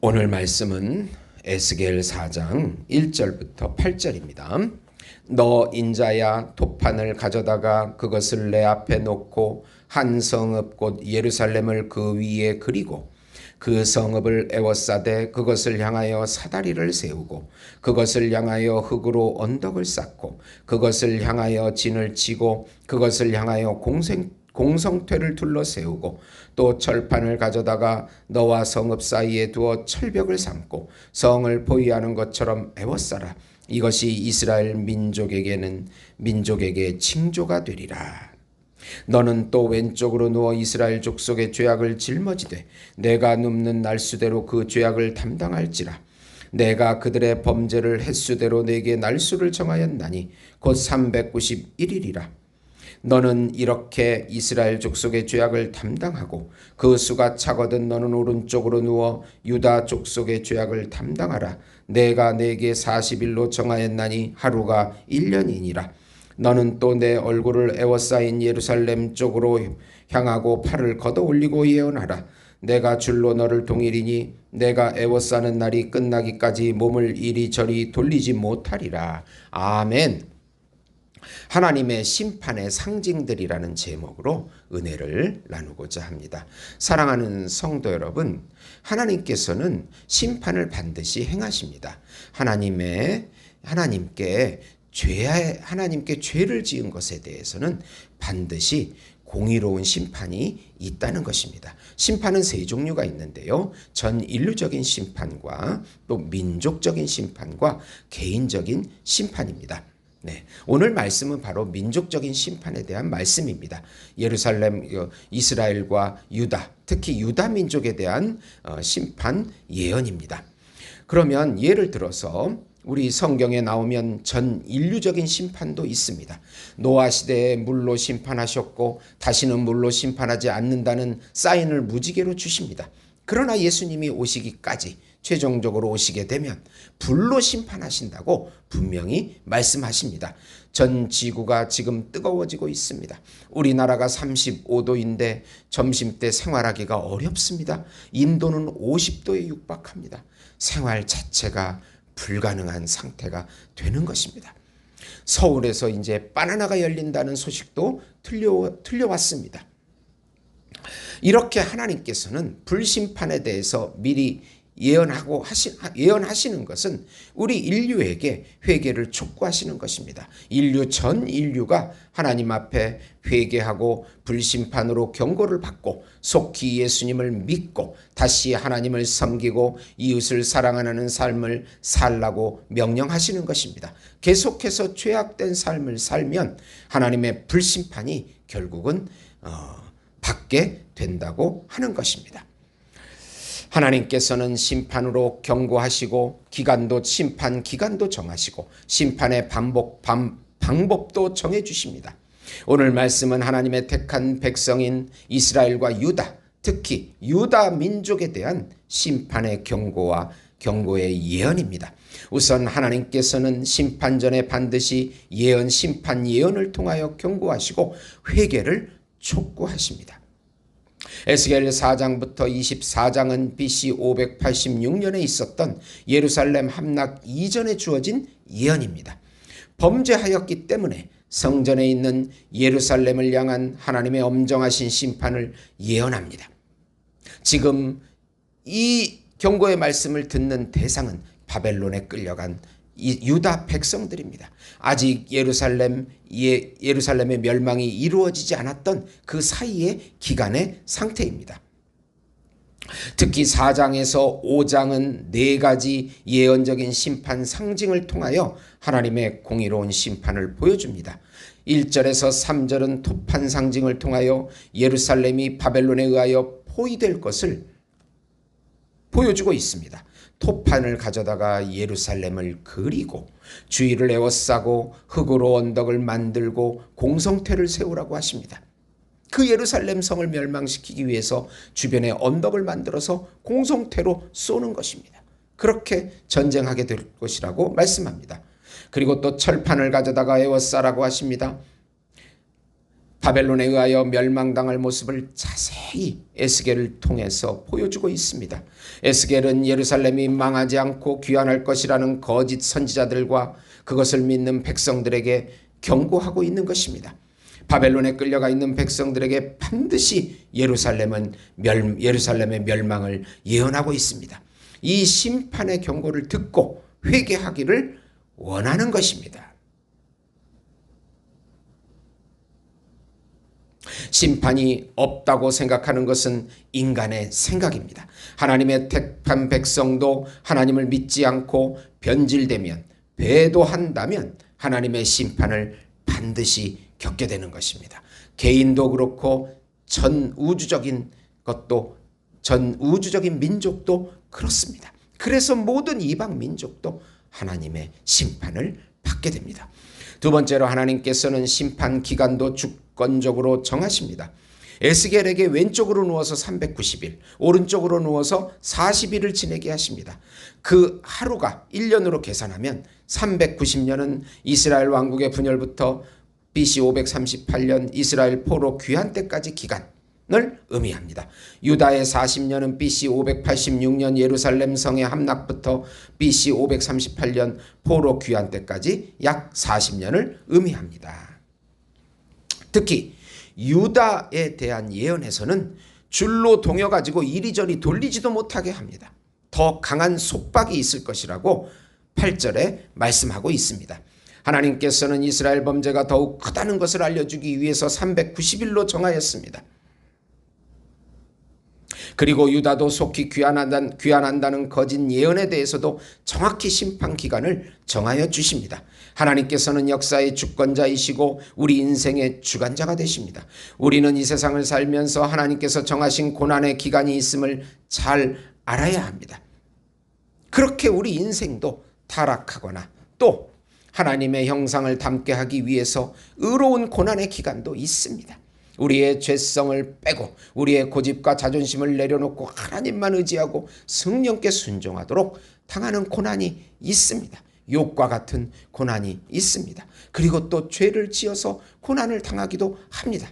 오늘 말씀은 에스겔 4장 1절부터 8절입니다. 너 인자야 도판을 가져다가 그것을 내 앞에 놓고 한 성읍 곧 예루살렘을 그 위에 그리고 그 성읍을 에워싸되 그것을 향하여 사다리를 세우고 그것을 향하여 흙으로 언덕을 쌓고 그것을 향하여 진을 치고 그것을 향하여 공성퇴를 둘러 세우고 또 철판을 가져다가 너와 성읍 사이에 두어 철벽을 삼고 성을 포위하는 것처럼 에워싸라. 이것이 이스라엘 민족에게 징조가 되리라. 너는 또 왼쪽으로 누워 이스라엘 족속의 죄악을 짊어지되 내가 눕는 날수대로 그 죄악을 담당할지라. 내가 그들의 범죄를 횟수대로 내게 날수를 정하였나니 곧 391일이라. 너는 이렇게 이스라엘 족속의 죄악을 담당하고 그 수가 차거든 너는 오른쪽으로 누워 유다 족속의 죄악을 담당하라. 내가 내게 40일로 정하였나니 하루가 1년이니라. 너는 또 내 얼굴을 에워싸인 예루살렘 쪽으로 향하고 팔을 걷어 올리고 예언하라. 내가 줄로 너를 동일이니 내가 에워싸는 날이 끝나기까지 몸을 이리저리 돌리지 못하리라. 아멘. 하나님의 심판의 상징들이라는 제목으로 은혜를 나누고자 합니다. 사랑하는 성도 여러분, 하나님께서는 심판을 반드시 행하십니다. 하나님께 죄를 지은 것에 대해서는 반드시 공의로운 심판이 있다는 것입니다. 심판은 세 종류가 있는데요. 전 인류적인 심판과 또 민족적인 심판과 개인적인 심판입니다. 네, 오늘 말씀은 바로 민족적인 심판에 대한 말씀입니다. 예루살렘, 이스라엘과 유다, 특히 유다 민족에 대한 심판 예언입니다. 그러면 예를 들어서 우리 성경에 나오면 전 인류적인 심판도 있습니다. 노아 시대에 물로 심판하셨고 다시는 물로 심판하지 않는다는 사인을 무지개로 주십니다. 그러나 예수님이 오시기까지 최종적으로 오시게 되면 불로 심판하신다고 분명히 말씀하십니다. 전 지구가 지금 뜨거워지고 있습니다. 우리나라가 35도인데 점심때 생활하기가 어렵습니다. 인도는 50도에 육박합니다. 생활 자체가 불가능한 상태가 되는 것입니다. 서울에서 이제 바나나가 열린다는 소식도 들려왔습니다. 이렇게 하나님께서는 불심판에 대해서 미리 예언하시는 것은 우리 인류에게 회개를 촉구하시는 것입니다. 전 인류가 하나님 앞에 회개하고 불심판으로 경고를 받고 속히 예수님을 믿고 다시 하나님을 섬기고 이웃을 사랑하는 삶을 살라고 명령하시는 것입니다. 계속해서 죄악된 삶을 살면 하나님의 불심판이 결국은 받게 된다고 하는 것입니다. 하나님께서는 심판으로 경고하시고 심판 기간도 정하시고 심판의 방법도 정해 주십니다. 오늘 말씀은 하나님의 택한 백성인 이스라엘과 유다, 특히 유다 민족에 대한 심판의 경고의 예언입니다. 우선 하나님께서는 심판 전에 반드시 심판 예언을 통하여 경고하시고 회개를 촉구하십니다. 에스겔 4장부터 24장은 BC 586년에 있었던 예루살렘 함락 이전에 주어진 예언입니다. 범죄하였기 때문에 성전에 있는 예루살렘을 향한 하나님의 엄정하신 심판을 예언합니다. 지금 이 경고의 말씀을 듣는 대상은 바벨론에 끌려간 유다 백성들입니다. 아직 예루살렘의 멸망이 이루어지지 않았던 그 사이의 기간의 상태입니다. 특히 4장에서 5장은 4가지 예언적인 심판 상징을 통하여 하나님의 공의로운 심판을 보여줍니다. 1절에서 3절은 토판 상징을 통하여 예루살렘이 바벨론에 의하여 포위될 것을 보여주고 있습니다. 토판을 가져다가 예루살렘을 그리고 주위를 에워싸고 흙으로 언덕을 만들고 공성퇴를 세우라고 하십니다. 그 예루살렘 성을 멸망시키기 위해서 주변에 언덕을 만들어서 공성퇴로 쏘는 것입니다. 그렇게 전쟁하게 될 것이라고 말씀합니다. 그리고 또 철판을 가져다가 에워싸라고 하십니다. 바벨론에 의하여 멸망당할 모습을 자세히 에스겔을 통해서 보여주고 있습니다. 에스겔은 예루살렘이 망하지 않고 귀환할 것이라는 거짓 선지자들과 그것을 믿는 백성들에게 경고하고 있는 것입니다. 바벨론에 끌려가 있는 백성들에게 반드시 예루살렘의 멸망을 예언하고 있습니다. 이 심판의 경고를 듣고 회개하기를 원하는 것입니다. 심판이 없다고 생각하는 것은 인간의 생각입니다. 하나님의 택한 백성도 하나님을 믿지 않고 변질되면, 배도한다면 하나님의 심판을 반드시 겪게 되는 것입니다. 개인도 그렇고 전 우주적인 민족도 그렇습니다. 그래서 모든 이방 민족도 하나님의 심판을 받게 됩니다. 두 번째로 하나님께서는 심판 기간도 주권적으로 정하십니다. 에스겔에게 왼쪽으로 누워서 390일, 오른쪽으로 누워서 40일을 지내게 하십니다. 그 하루가 1년으로 계산하면 390년은 이스라엘 왕국의 분열부터 BC 538년 이스라엘 포로 귀환 때까지 기간을 의미합니다. 유다의 40년은 BC 586년 예루살렘 성의 함락부터 BC 538년 포로 귀환 때까지 약 40년을 의미합니다. 특히 유다에 대한 예언에서는 줄로 동여가지고 이리저리 돌리지도 못하게 합니다. 더 강한 속박이 있을 것이라고 8절에 말씀하고 있습니다. 하나님께서는 이스라엘 범죄가 더욱 크다는 것을 알려주기 위해서 390일로 정하였습니다. 그리고 유다도 속히 귀환한다는 거짓 예언에 대해서도 정확히 심판 기간을 정하여 주십니다. 하나님께서는 역사의 주권자이시고 우리 인생의 주관자가 되십니다. 우리는 이 세상을 살면서 하나님께서 정하신 고난의 기간이 있음을 잘 알아야 합니다. 그렇게 우리 인생도 타락하거나 또 하나님의 형상을 담게 하기 위해서 의로운 고난의 기간도 있습니다. 우리의 죄성을 빼고 우리의 고집과 자존심을 내려놓고 하나님만 의지하고 성령께 순종하도록 당하는 고난이 있습니다. 욕과 같은 고난이 있습니다. 그리고 또 죄를 지어서 고난을 당하기도 합니다.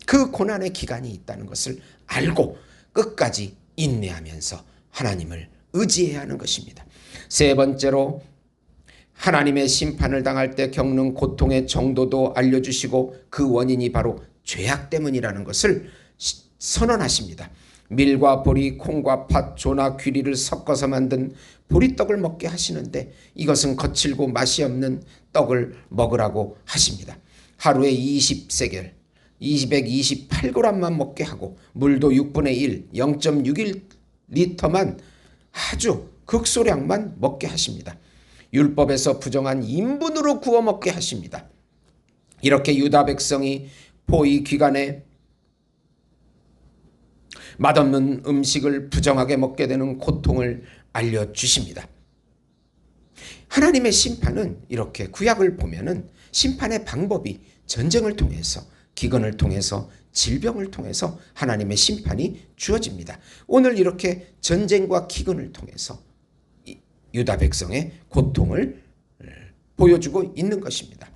그 고난의 기간이 있다는 것을 알고 끝까지 인내하면서 하나님을 의지해야 하는 것입니다. 세 번째로 하나님의 심판을 당할 때 겪는 고통의 정도도 알려주시고 그 원인이 바로 죄악 때문이라는 것을 선언하십니다. 밀과 보리, 콩과 팥, 조나 귀리를 섞어서 만든 보리떡을 먹게 하시는데 이것은 거칠고 맛이 없는 떡을 먹으라고 하십니다. 하루에 20세겔, 228g만 먹게 하고 물도 6분의 1, 0.61리터만 아주 극소량만 먹게 하십니다. 율법에서 부정한 인분으로 구워 먹게 하십니다. 이렇게 유다 백성이 포위 기간에 맛없는 음식을 부정하게 먹게 되는 고통을 알려주십니다. 하나님의 심판은 이렇게 구약을 보면은 심판의 방법이 전쟁을 통해서, 기근을 통해서, 질병을 통해서 하나님의 심판이 주어집니다. 오늘 이렇게 전쟁과 기근을 통해서 유다 백성의 고통을 보여주고 있는 것입니다.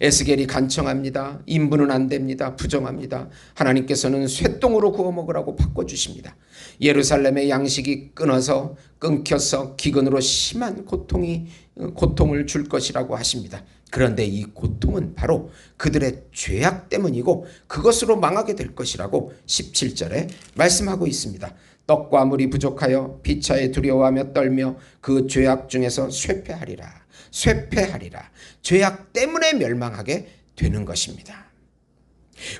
에스겔이 간청합니다. 인분은 안 됩니다. 부정합니다. 하나님께서는 쇠똥으로 구워 먹으라고 바꿔주십니다. 예루살렘의 양식이 끊겨서 기근으로 심한 고통을 줄 것이라고 하십니다. 그런데 이 고통은 바로 그들의 죄악 때문이고 그것으로 망하게 될 것이라고 17절에 말씀하고 있습니다. 떡과 물이 부족하여 피차에 두려워하며 떨며 그 죄악 중에서 쇠퇴하리라. 죄악 때문에 멸망하게 되는 것입니다.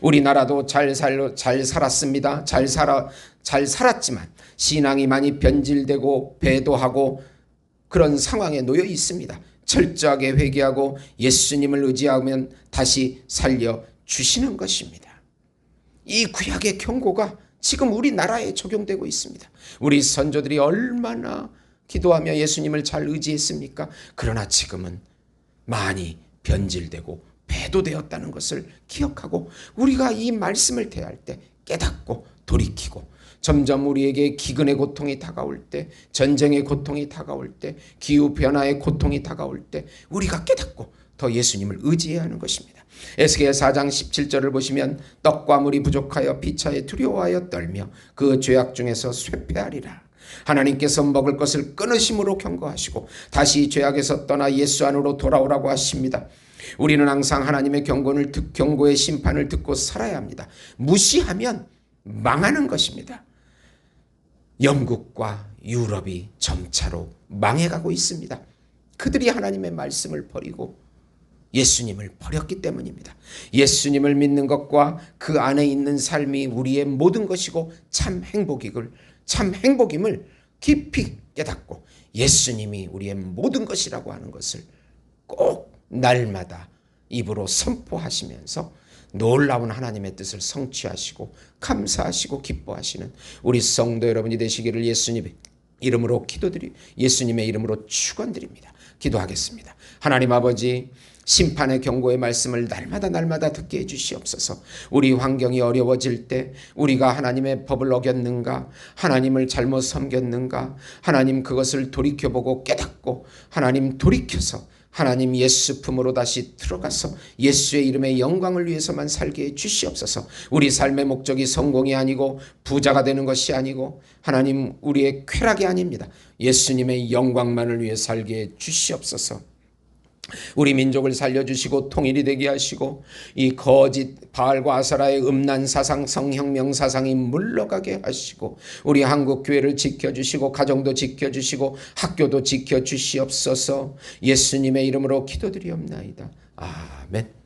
우리나라도 잘 살았습니다. 잘 살았지만 신앙이 많이 변질되고 배도하고 그런 상황에 놓여 있습니다. 철저하게 회개하고 예수님을 의지하면 다시 살려주시는 것입니다. 이 구약의 경고가 지금 우리나라에 적용되고 있습니다. 우리 선조들이 얼마나 기도하며 예수님을 잘 의지했습니까? 그러나 지금은 많이 변질되고 배도되었다는 것을 기억하고 우리가 이 말씀을 대할 때 깨닫고 돌이키고 점점 우리에게 기근의 고통이 다가올 때, 전쟁의 고통이 다가올 때, 기후변화의 고통이 다가올 때 우리가 깨닫고 더 예수님을 의지해야 하는 것입니다. 에스겔 4장 17절을 보시면 떡과 물이 부족하여 피차에 두려워하여 떨며 그 죄악 중에서 쇠폐하리라. 하나님께서 먹을 것을 끊으심으로 경고하시고 다시 죄악에서 떠나 예수 안으로 돌아오라고 하십니다. 우리는 항상 하나님의 경고의 심판을 듣고 살아야 합니다. 무시하면 망하는 것입니다. 영국과 유럽이 점차로 망해가고 있습니다. 그들이 하나님의 말씀을 버리고 예수님을 버렸기 때문입니다. 예수님을 믿는 것과 그 안에 있는 삶이 우리의 모든 것이고 참 행복임을 깊이 깨닫고 예수님이 우리의 모든 것이라고 하는 것을 꼭 날마다 입으로 선포하시면서 놀라운 하나님의 뜻을 성취하시고 감사하시고 기뻐하시는 우리 성도 여러분이 되시기를 예수님의 이름으로 예수님의 이름으로 축원드립니다. 기도하겠습니다. 하나님 아버지, 심판의 경고의 말씀을 날마다 듣게 해주시옵소서. 우리 환경이 어려워질 때 우리가 하나님의 법을 어겼는가, 하나님을 잘못 섬겼는가, 하나님 그것을 돌이켜보고 깨닫고 하나님 돌이켜서 하나님 예수 품으로 다시 들어가서 예수의 이름의 영광을 위해서만 살게 해 주시옵소서. 우리 삶의 목적이 성공이 아니고 부자가 되는 것이 아니고 하나님 우리의 쾌락이 아닙니다. 예수님의 영광만을 위해 살게 해 주시옵소서. 우리 민족을 살려주시고 통일이 되게 하시고 이 거짓 바알과 아사라의 음란 사상, 성혁명 사상이 물러가게 하시고 우리 한국 교회를 지켜주시고 가정도 지켜주시고 학교도 지켜주시옵소서. 예수님의 이름으로 기도드리옵나이다. 아멘.